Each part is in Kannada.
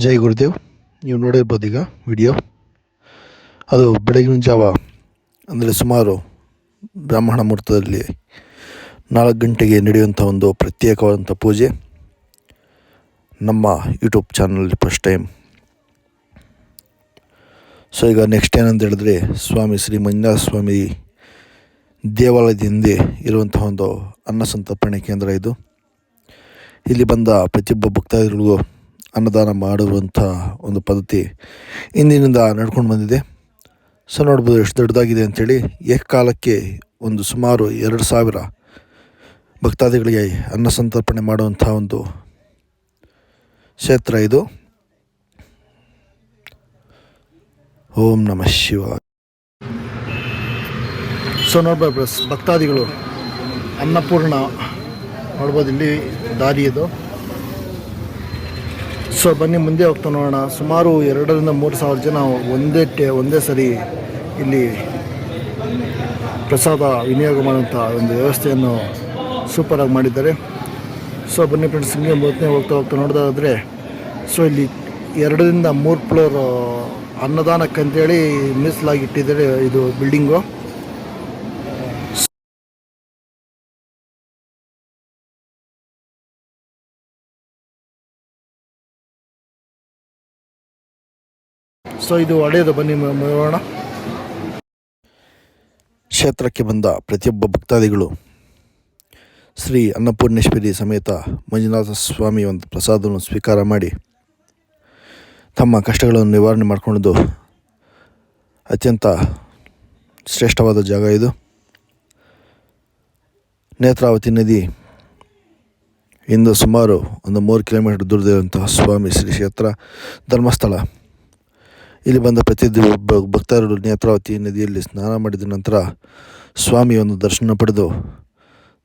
ಜೈ ಗುರುದೇವ್. ನೀವು ನೋಡಿರ್ಬೋದು ಈಗ ವಿಡಿಯೋ. ಅದು ಬೆಳಗಿನ ಜಾವ ಅಂದರೆ ಸುಮಾರು ಬ್ರಾಹ್ಮಣ ಮುಹೂರ್ತದಲ್ಲಿ 4 ಗಂಟೆಗೆ ನಡೆಯುವಂಥ ಒಂದು ಪ್ರತ್ಯೇಕವಾದಂಥ ಪೂಜೆ ನಮ್ಮ ಯೂಟ್ಯೂಬ್ ಚಾನಲಲ್ಲಿ ಫಸ್ಟ್ ಟೈಮ್. ಸೊ ಈಗ ನೆಕ್ಸ್ಟ್ ಏನಂತ ಹೇಳಿದ್ರೆ, ಸ್ವಾಮಿ ಶ್ರೀ ಮಂಜುನಾಥ ಸ್ವಾಮಿ ದೇವಾಲಯದ ಹಿಂದೆ ಇರುವಂಥ ಒಂದು ಅನ್ನ ಸಂತರ್ಪಣೆ ಕೇಂದ್ರ ಇದು. ಇಲ್ಲಿ ಬಂದ ಪ್ರತಿಯೊಬ್ಬ ಭಕ್ತಾದಿಗಳಿಗೂ ಅನ್ನದಾನ ಮಾಡುವಂಥ ಒಂದು ಪದ್ಧತಿ ಇಂದಿನಿಂದ ನಡ್ಕೊಂಡು ಬಂದಿದೆ. ಸೊ ನೋಡ್ಬೋದು ಎಷ್ಟು ದೊಡ್ಡದಾಗಿದೆ ಅಂಥೇಳಿ. ಏಕಕಾಲಕ್ಕೆ ಒಂದು ಸುಮಾರು 2,000 ಭಕ್ತಾದಿಗಳಿಗೆ ಅನ್ನ ಸಂತರ್ಪಣೆ ಮಾಡುವಂಥ ಒಂದು ಕ್ಷೇತ್ರ ಇದು. ಓಂ ನಮಃ ಶಿವಾಯ. ಸೊ ನೋಡ್ಬೋದು ಭಕ್ತಾದಿಗಳು ಅನ್ನಪೂರ್ಣ ನೋಡ್ಬೋದು, ಇಲ್ಲಿ ದಾರಿ ಇದು. ಸೊ ಬನ್ನಿ ಮುಂದೆ ಹೋಗ್ತಾ ನೋಡೋಣ. ಸುಮಾರು 2,000-3,000 ಜನ ಒಂದೇ ಸರಿ ಇಲ್ಲಿ ಪ್ರಸಾದ ವಿನಿಯೋಗ ಮಾಡುವಂಥ ಒಂದು ವ್ಯವಸ್ಥೆಯನ್ನು ಸೂಪರಾಗಿ ಮಾಡಿದ್ದಾರೆ. ಸೊ ಬನ್ನಿ ಫ್ರೆಂಡ್ಸ್, ಹಿಂಗೆ ಹೋಗ್ತಾ ನೋಡೋದಾದರೆ, ಸೊ ಇಲ್ಲಿ 2-3 ಫ್ಲೋರ್ ಅನ್ನದಾನಕ್ಕಂತೇಳಿ ಮೀಸಲಾಗಿಟ್ಟಿದ್ದಾರೆ ಇದು ಬಿಲ್ಡಿಂಗು. ಸೊ ಇದು ಹಳೆಯದು. ಬನ್ನಿ ನೋಡೋಣ. ಕ್ಷೇತ್ರಕ್ಕೆ ಬಂದ ಪ್ರತಿಯೊಬ್ಬ ಭಕ್ತಾದಿಗಳು ಶ್ರೀ ಅನ್ನಪೂರ್ಣೇಶ್ವರಿ ಸಮೇತ ಮಂಜುನಾಥ ಸ್ವಾಮಿ ಒಂದು ಪ್ರಸಾದವನ್ನು ಸ್ವೀಕಾರ ಮಾಡಿ ತಮ್ಮ ಕಷ್ಟಗಳನ್ನು ನಿವಾರಣೆ ಮಾಡಿಕೊಂಡು ಅತ್ಯಂತ ಶ್ರೇಷ್ಠವಾದ ಜಾಗ ಇದು. ನೇತ್ರಾವತಿ ನದಿ ಇಂದ ಸುಮಾರು ಒಂದು 3 ಕಿಲೋಮೀಟರ್ ದೂರದಲ್ಲಿರುವಂತಹ ಸ್ವಾಮಿ ಶ್ರೀ ಕ್ಷೇತ್ರ ಧರ್ಮಸ್ಥಳ. ಇಲ್ಲಿ ಬಂದ ಪ್ರತಿಯೊಬ್ಬ ಭಕ್ತರು ನೇತ್ರಾವತಿ ನದಿಯಲ್ಲಿ ಸ್ನಾನ ಮಾಡಿದ ನಂತರ ಸ್ವಾಮಿಯ ಒಂದು ದರ್ಶನ ಪಡೆದು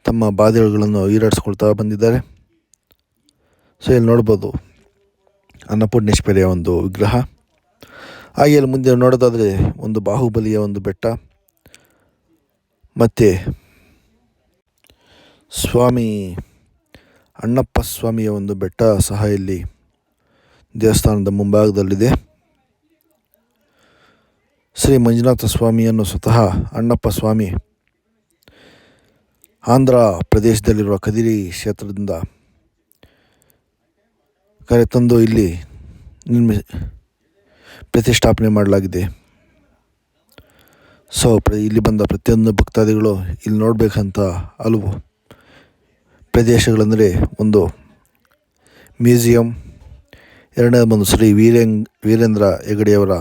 ತಮ್ಮ ಬಾಧೆಗಳನ್ನು ಈಡಾಡಿಸ್ಕೊಳ್ತಾ ಬಂದಿದ್ದಾರೆ. ಸೊ ಇಲ್ಲಿ ನೋಡ್ಬೋದು ಅನ್ನಪೂರ್ಣೇಶ್ವರಿಯ ಒಂದು ವಿಗ್ರಹ. ಹಾಗೆ ಇಲ್ಲಿ ಮುಂದೆ ನೋಡೋದಾದರೆ ಒಂದು ಬಾಹುಬಲಿಯ ಒಂದು ಬೆಟ್ಟ ಮತ್ತು ಸ್ವಾಮಿ ಅಣ್ಣಪ್ಪ ಸ್ವಾಮಿಯ ಒಂದು ಬೆಟ್ಟ ಸಹ ಇಲ್ಲಿ ದೇವಸ್ಥಾನದ ಮುಂಭಾಗದಲ್ಲಿದೆ. ಶ್ರೀ ಮಂಜುನಾಥ ಸ್ವಾಮಿಯನ್ನು ಸ್ವತಃ ಅಣ್ಣಪ್ಪ ಸ್ವಾಮಿ ಆಂಧ್ರ ಪ್ರದೇಶದಲ್ಲಿರುವ ಕದಿರಿ ಕ್ಷೇತ್ರದಿಂದ ಕರೆತಂದು ಇಲ್ಲಿ ಪ್ರತಿಷ್ಠಾಪನೆ ಮಾಡಲಾಗಿದೆ. ಸೊ ಇಲ್ಲಿ ಬಂದ ಪ್ರತಿಯೊಂದು ಭಕ್ತಾದಿಗಳು ಇಲ್ಲಿ ನೋಡಬೇಕಂತ ಹಲವು ಪ್ರದೇಶಗಳೆಂದರೆ, ಒಂದು ಮ್ಯೂಸಿಯಂ, ಎರಡನೇ ಒಂದು ಶ್ರೀ ವೀರೇಂದ್ರ ಹೆಗಡೆಯವರ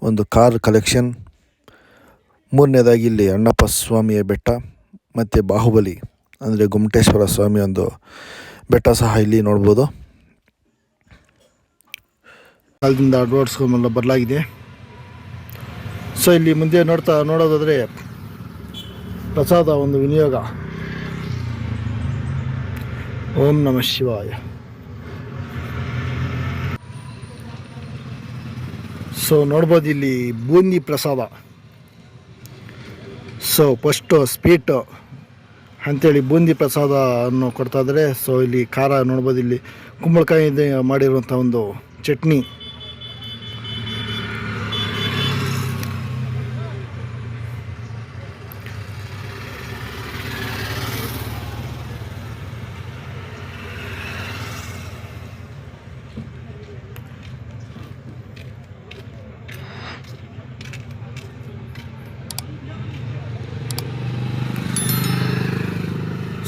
ಒಂದು ಕಾರ್ ಕಲೆಕ್ಷನ್, ಮೂರನೇದಾಗಿ ಇಲ್ಲಿ ಅಣ್ಣಪ್ಪ ಸ್ವಾಮಿಯ ಬೆಟ್ಟ ಮತ್ತು ಬಾಹುಬಲಿ ಅಂದರೆ ಗೊಮ್ಮಟೇಶ್ವರ ಸ್ವಾಮಿ ಒಂದು ಬೆಟ್ಟ ಸಹ ಇಲ್ಲಿ ನೋಡ್ಬೋದು. ಕಾಲದಿಂದ ಅಡ್ವಾನ್ಸ್ಗಳೆಲ್ಲ ಬರಲಾಗಿದೆ. ಸೊ ಇಲ್ಲಿ ಮುಂದೆ ನೋಡೋದಾದರೆ ಪ್ರಸಾದ ಒಂದು ವಿನಿಯೋಗ. ಓಂ ನಮಃ ಶಿವಾಯ. ಸೊ ನೋಡ್ಬೋದು ಇಲ್ಲಿ ಬೂಂದಿ ಪ್ರಸಾದ. ಸೊ ಫಸ್ಟು ಸ್ವೀಟು ಅಂಥೇಳಿ ಬೂಂದಿ ಪ್ರಸಾದ ಅನ್ನು ಕೊಡ್ತಾಯಿದ್ದಾರೆ. ಸೊ ಇಲ್ಲಿ ಖಾರ ನೋಡ್ಬೋದು, ಇಲ್ಲಿ ಕುಂಬಳಕಾಯಿಂದ ಮಾಡಿರುವಂಥ ಒಂದು ಚಟ್ನಿ.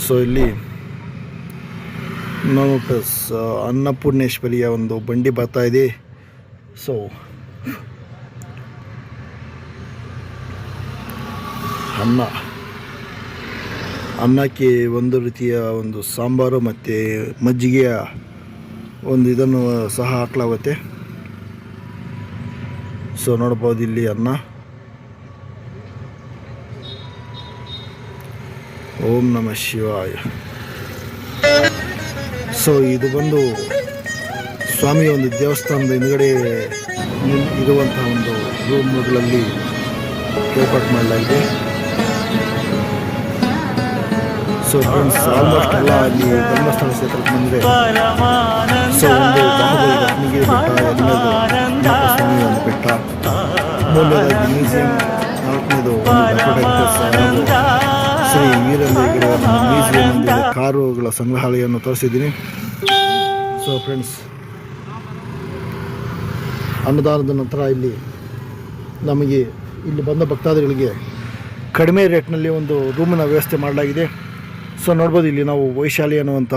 ಸೊ ಇಲ್ಲಿ ನಾವು ಅನ್ನಪೂರ್ಣೇಶ್ವರಿಯ ಒಂದು ಬಂಡಿ ಬರ್ತಾ ಇದೆ. ಸೊ ಅನ್ನಕ್ಕೆ ಒಂದು ರೀತಿಯ ಒಂದು ಸಾಂಬಾರು ಮತ್ತು ಮಜ್ಜಿಗೆಯ ಒಂದು ಇದನ್ನು ಸಹ ಹಾಕಲಾಗುತ್ತೆ. ಸೊ ನೋಡ್ಬೋದು ಇಲ್ಲಿ ಅನ್ನ. ಓಂ ನಮಃ ಶಿವಾಯ. ಸೊ ಇದು ಬಂದು ಸ್ವಾಮಿಯ ಒಂದು ದೇವಸ್ಥಾನದ ಹಿಂದುಗಡೆ ಇರುವಂಥ ಒಂದು ರೂಮ್ಗಳಲ್ಲಿ ಏರ್ಪಾಟ್ ಮಾಡಲಾಗಿದೆ. ಸೊ ಫ್ರೆಂಡ್ಸ್ ಆಲ್ಮೋಸ್ಟ್ ಎಲ್ಲ ಇಲ್ಲಿ ಧರ್ಮಸ್ಥಳ ಕ್ಷೇತ್ರಕ್ಕೆ ಬಂದರೆ ಸೊ ಒಂದು ಬಾಹುಬಲಿ ರತ್ನಗಿರಿ ಬೆಟ್ಟ, ಎರಡನೇದು ಸ್ವಾಮಿ ಒಂದು ಬೆಟ್ಟ, ಮೂರನೇದಾಗಿ ಮ್ಯೂಸಿಯಂ, ನಾಲ್ಕನೇದು ಶ್ರೀ ವೀರೇಂದ್ರಗಿರಿ ಮ್ಯೂಸಿಯಂ ಕಾರುಗಳ ಸಂಗ್ರಹಾಲಯವನ್ನು ತೋರಿಸಿದ್ದೀನಿ. ಸೊ ಫ್ರೆಂಡ್ಸ್, ಅನ್ನದಾನದ ನಂತರ ಇಲ್ಲಿ ನಮಗೆ ಇಲ್ಲಿ ಬಂದ ಭಕ್ತಾದಿಗಳಿಗೆ ಕಡಿಮೆ ರೇಟ್ನಲ್ಲಿ ಒಂದು ರೂಮಿನ ವ್ಯವಸ್ಥೆ ಮಾಡಲಾಗಿದೆ. ಸೊ ನೋಡ್ಬೋದು, ಇಲ್ಲಿ ನಾವು ವೈಶಾಲಿ ಅನ್ನುವಂಥ